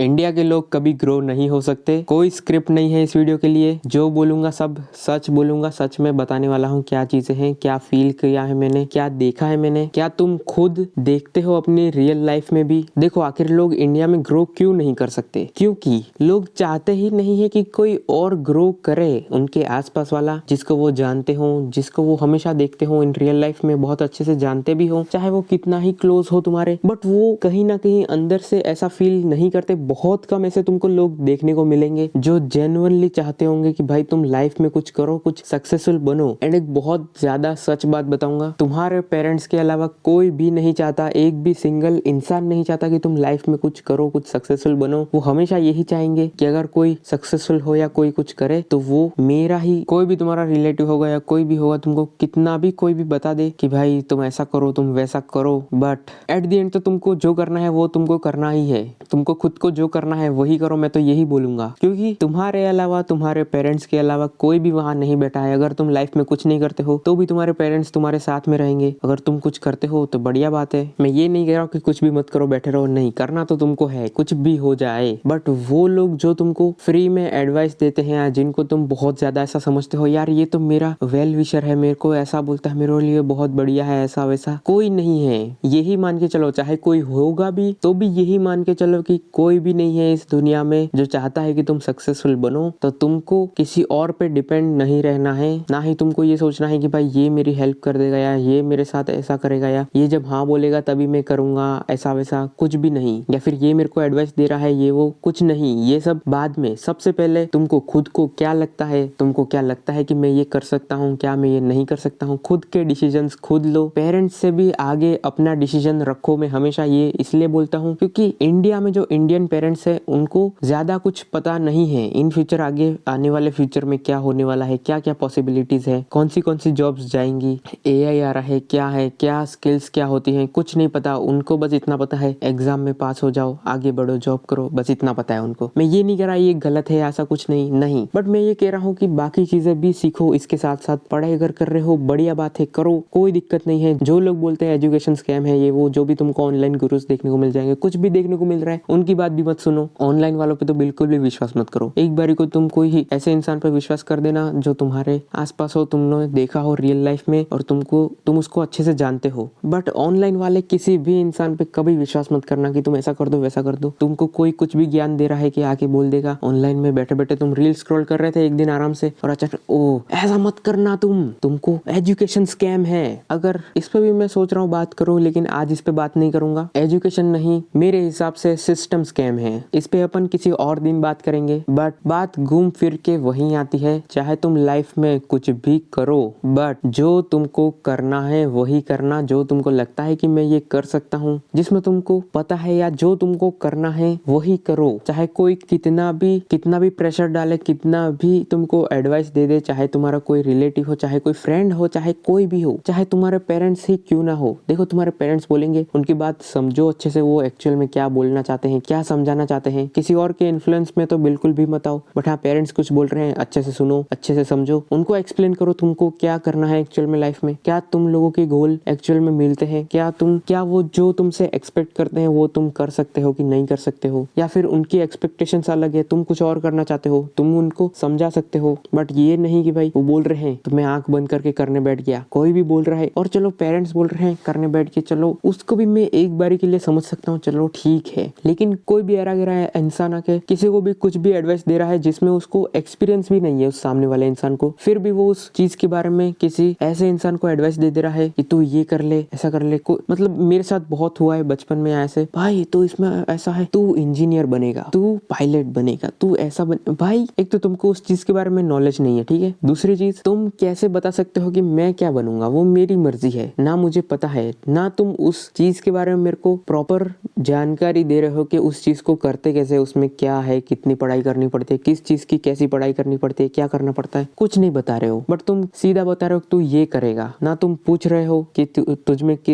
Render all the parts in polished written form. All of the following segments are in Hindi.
इंडिया के लोग कभी ग्रो नहीं हो सकते। कोई स्क्रिप्ट नहीं है इस वीडियो के लिए। जो बोलूंगा सब सच बोलूंगा, सच में बताने वाला हूँ क्या चीजें हैं, क्या फील किया है मैंने, क्या देखा है मैंने, क्या तुम खुद देखते हो अपनी रियल लाइफ में भी। देखो आखिर लोग इंडिया में ग्रो क्यों नहीं कर सकते, क्योंकि लोग चाहते ही नहीं है कि कोई और ग्रो करे। उनके आसपास वाला जिसको वो जानते हो, जिसको वो हमेशा देखते हो इन रियल लाइफ में, बहुत अच्छे से जानते भी हो, चाहे वो कितना ही क्लोज हो तुम्हारे, बट वो कहीं ना कहीं अंदर से ऐसा फील नहीं करते। बहुत कम ऐसे तुमको लोग देखने को मिलेंगे जो जेन्युइनली चाहते होंगे कि भाई तुम लाइफ में कुछ करो, कुछ सक्सेसफुल बनो। एंड एक बहुत ज्यादा सच बात बताऊंगा, तुम्हारे पेरेंट्स के अलावा कोई भी नहीं चाहता, एक भी सिंगल इंसान नहीं चाहता कि तुम लाइफ में कुछ करो, कुछ सक्सेसफुल बनो। वो हमेशा यही चाहेंगे कि अगर कोई सक्सेसफुल हो या कोई कुछ करे तो वो मेरा ही, कोई भी तुम्हारा रिलेटिव होगा या कोई भी होगा, तुमको कितना भी कोई भी बता दे कि भाई तुम ऐसा करो, तुम वैसा करो, बट एट द एंड तो तुमको जो करना है वो तुमको करना ही है। तुमको खुद को जो करना है वही करो, मैं तो यही बोलूंगा, क्योंकि तुम्हारे अलावा, तुम्हारे पेरेंट्स के अलावा कोई भी वहां नहीं बैठा है। अगर तुम लाइफ में कुछ नहीं करते हो तो भी तुम्हारे पेरेंट्स तुम्हारे साथ में रहेंगे। अगर तुम कुछ करते हो तो बढ़िया बात है। मैं ये नहीं कह रहा हूँ कि कुछ भी मत करो, बैठे रहो, नहीं करना तो तुमको है, कुछ भी हो जाए। बट वो लोग जो तुमको फ्री में एडवाइस देते हैं, या जिनको तुम बहुत ज्यादा ऐसा समझते हो, यार ये तो मेरा वेल विशर है, मेरे को ऐसा बोलता है, मेरे लिए बहुत बढ़िया है, ऐसा वैसा कोई नहीं है। यही मान के चलो, चाहे कोई होगा भी तो भी यही मान के चलो कि कोई भी नहीं है इस दुनिया में जो चाहता है कि तुम सक्सेसफुल बनो। तो तुमको किसी और पे डिपेंड नहीं रहना है, ना ही तुमको ये सोचना है कि भाई ये मेरी हेल्प कर देगा, या ये मेरे साथ ऐसा करेगा, या ये जब हाँ बोलेगा तभी मैं करूंगा, ऐसा वैसा कुछ भी नहीं। या फिर ये मेरे को एडवाइस दे रहा है, ये वो कुछ नहीं, ये सब बाद में। सबसे पहले तुमको खुद को क्या लगता है, तुमको क्या लगता है कि मैं ये कर सकता हूँ, क्या मैं ये नहीं कर सकता हूँ। खुद के डिसीजंस खुद लो। पेरेंट्स से भी आगे अपना डिसीजन रखो। मैं हमेशा ये इसलिए बोलता हूँ क्योंकि इंडिया में जो इंडियन पेरेंट्स है उनको ज्यादा कुछ पता नहीं है इन फ्यूचर, आगे आने वाले फ्यूचर में क्या होने वाला है, क्या क्या पॉसिबिलिटीज है, कौन सी जॉब्स जाएंगी, एआई आ रहा है, क्या स्किल्स क्या होती हैं, कुछ नहीं पता उनको। बस इतना पता है एग्जाम में पास हो जाओ, आगे बढ़ो, जॉब करो, बस इतना पता है उनको। मैं ये नहीं कह रहा ये गलत है, ऐसा कुछ नहीं, बट मैं ये कह रहा हूँ कि बाकी चीजें भी सीखो, इसके साथ साथ पढ़ाई अगर कर रहे हो बढ़िया बात है, करो, कोई दिक्कत नहीं है। जो लोग बोलते हैं एजुकेशन स्कैम है, ये वो, जो भी तुमको ऑनलाइन गुरुज देखने को मिल जाएंगे, कुछ भी देखने को मिल रहा है, उनकी बात भी मत सुनो। ऑनलाइन वालों पे तो बिल्कुल भी विश्वास मत करो। एक बारी को तुम कोई ही ऐसे इंसान पे विश्वास कर देना जो तुम्हारे आसपास हो, तुमने देखा हो रियल लाइफ में, और तुम उसको अच्छे से जानते हो। बट ऑनलाइन वाले किसी भी इंसान पे कभी विश्वास मत करना कि तुम ऐसा कर दो, वैसा कर दो। तुमको कोई कुछ भी ज्ञान दे रहा है कि आके बोल देगा। ऑनलाइन में बैठे बैठे तुम रील स्क्रॉल कर रहे थे एक दिन आराम से, और अचानक ओ ऐसा मत करना, तुमको एजुकेशन स्कैम है। अगर इस पे भी मैं सोच रहा हूँ बात करूँ, लेकिन आज इस पे बात नहीं करूंगा। एजुकेशन नहीं, मेरे हिसाब से सिस्टम स्कैम है। इस पे अपन किसी और दिन बात करेंगे। बट बात घूम फिर के वहीं आती है, चाहे तुम लाइफ में कुछ भी करो, बट जो तुमको करना है वही करना, जो तुमको लगता है कि मैं ये कर सकता हूँ, जिसमें तुमको पता है या जो तुमको करना है वही करो। चाहे कोई कितना भी प्रेशर डाले, कितना भी तुमको एडवाइस दे दे, चाहे तुम्हारा कोई रिलेटिव हो, चाहे कोई फ्रेंड हो, चाहे कोई भी हो, चाहे तुम्हारे पेरेंट्स ही क्यों ना हो। देखो तुम्हारे पेरेंट्स बोलेंगे, उनकी बात समझो अच्छे से, वो एक्चुअल में क्या बोलना चाहते हैं, क्या समझाना चाहते हैं। किसी और के इन्फ्लुएंस में तो बिल्कुल भी मत आओ। बट हाँ, पेरेंट्स कुछ बोल रहे हैं, अच्छे से सुनो, अच्छे से समझो, उनको एक्सप्लेन करो तुमको क्या करना है एक्चुअल में लाइफ में, क्या तुम लोगों के गोल एक्चुअल में मिलते हैं, क्या वो जो तुमसे एक्सपेक्ट करते हैं वो तुम कर सकते हो कि नहीं कर सकते हो, या फिर उनकी एक्सपेक्टेशंस अलग है, तुम कुछ और करना चाहते हो, तुम उनको समझा सकते हो। बट ये नहीं कि भाई वो बोल रहे हैं तो मैं आंख बंद करके करने बैठ गया। कोई भी बोल रहा है, और चलो पेरेंट्स बोल रहे हैं करने बैठ के, चलो उसको भी मैं एक बारी के लिए समझ सकता हूँ, चलो ठीक है। लेकिन कोई भी ऐरा गिरा इंसान आके किसी को भी कुछ भी एडवाइस दे रहा है जिसमें उसको एक्सपीरियंस भी नहीं है उस सामने वाले इंसान को, फिर भी वो उस चीज के बारे में किसी ऐसे इंसान को एडवाइस दे रहा है कि तू ये कर ले, ऐसा कर ले। मतलब मेरे साथ बहुत हुआ है बचपन में ऐसे, भाई तो इसमें ऐसा है, तू इंजीनियर बनेगा, तू पायलट बनेगा, तू ऐसा भाई एक तो तुमको उस चीज के बारे में नॉलेज नहीं है, ठीक है। दूसरी चीज, तुम कैसे बता सकते हो कि मैं क्या बनूंगा, वो मेरी मर्जी है ना, मुझे पता है ना। तुम उस चीज के बारे में मेरे को प्रॉपर जानकारी दे रहे हो कि उस चीज को करते कैसे, उसमें क्या है, कितनी पढ़ाई करनी पड़ती है, किस चीज की कैसी पढ़ाई करनी पड़ती है, क्या करना पड़ता है, कुछ नहीं बता रहे हो। बट तुम सीधा बता रहे हो तू ये करेगा ना, तुम पूछ रहे हो कि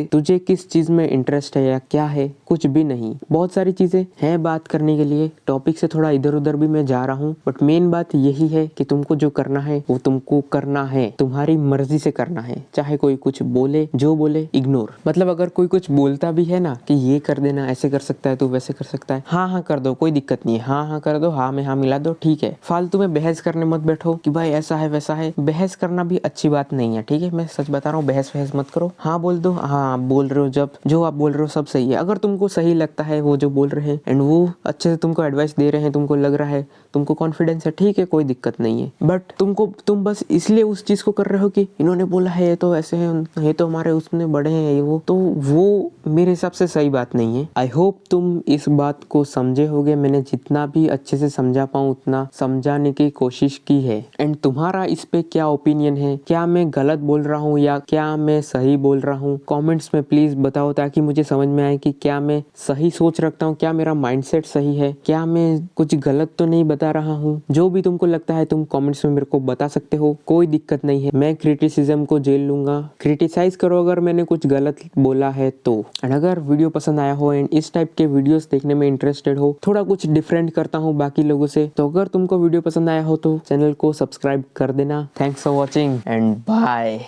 तुझे किस चीज में इंटरेस्ट है या क्या है, कुछ भी नहीं। बहुत सारी चीजें हैं बात करने के लिए, टॉपिक से थोड़ा इधर उधर भी मैं जा रहा हूँ, बट मेन बात यही है कि तुमको जो करना है वो तुमको करना है, तुम्हारी मर्जी से करना है। चाहे कोई कुछ बोले, जो बोले इग्नोर। मतलब अगर कोई कुछ बोलता भी है ना कि ये कर देना, ऐसे कर सकता है, तू वैसे कर सकता है, हाँ कर दो, कोई दिक्कत नहीं है, हाँ कर दो, हाँ में हाँ मिला दो, ठीक है। फालतू में बहस करने मत बैठो कि भाई ऐसा है वैसा है। बहस करना भी अच्छी बात नहीं है, ठीक है, मैं सच बता रहा हूँ, बहस मत करो। हाँ बोल दो, हाँ बोल रहे हो, जब जो आप बोल रहे हो सब सही है। अगर तुमको सही लगता है वो जो बोल रहे हैं एंड वो अच्छे से तुमको एडवाइस दे रहे हैं, तुमको लग रहा है, तुमको कॉन्फिडेंस है, ठीक है, कोई दिक्कत नहीं है। बट तुम बस इसलिए उस चीज को कर रहे हो कि इन्होंने बोला है तो ऐसे है, ये तो हमारे उसने बड़े हैं, ये वो, तो वो मेरे हिसाब से सही बात नहीं है। आई होप तुम इस बात को समझे होगे। मैंने जितना भी अच्छे से समझा पाऊँ उतना समझाने की कोशिश की है। एंड तुम्हारा इस पे क्या ओपिनियन है? क्या मैं गलत बोल रहा हूँ या क्या मैं सही बोल रहा हूँ? कमेंट्स में प्लीज बताओ ताकि मुझे समझ में आए कि क्या मैं सही सोच रखता हूँ, क्या मेरा माइंडसेट सही है, क्या मैं कुछ गलत तो नहीं बता रहा हूँ। जो भी तुमको लगता है तुम कमेंट्स में मेरे को बता सकते हो, कोई दिक्कत नहीं है। मैं क्रिटिसिज्म को झेल लूंगा। क्रिटिसाइज करो अगर मैंने कुछ गलत बोला है तो। एंड अगर वीडियो पसंद आया हो एंड इस टाइप के वीडियोस देखने में इंटरेस्टेड हो, थोड़ा कुछ डिफरेंट करता हूँ बाकी लोगों से, तो अगर तुमको वीडियो पसंद आया हो तो चैनल को सब्सक्राइब कर देना। Thanks for watching and bye.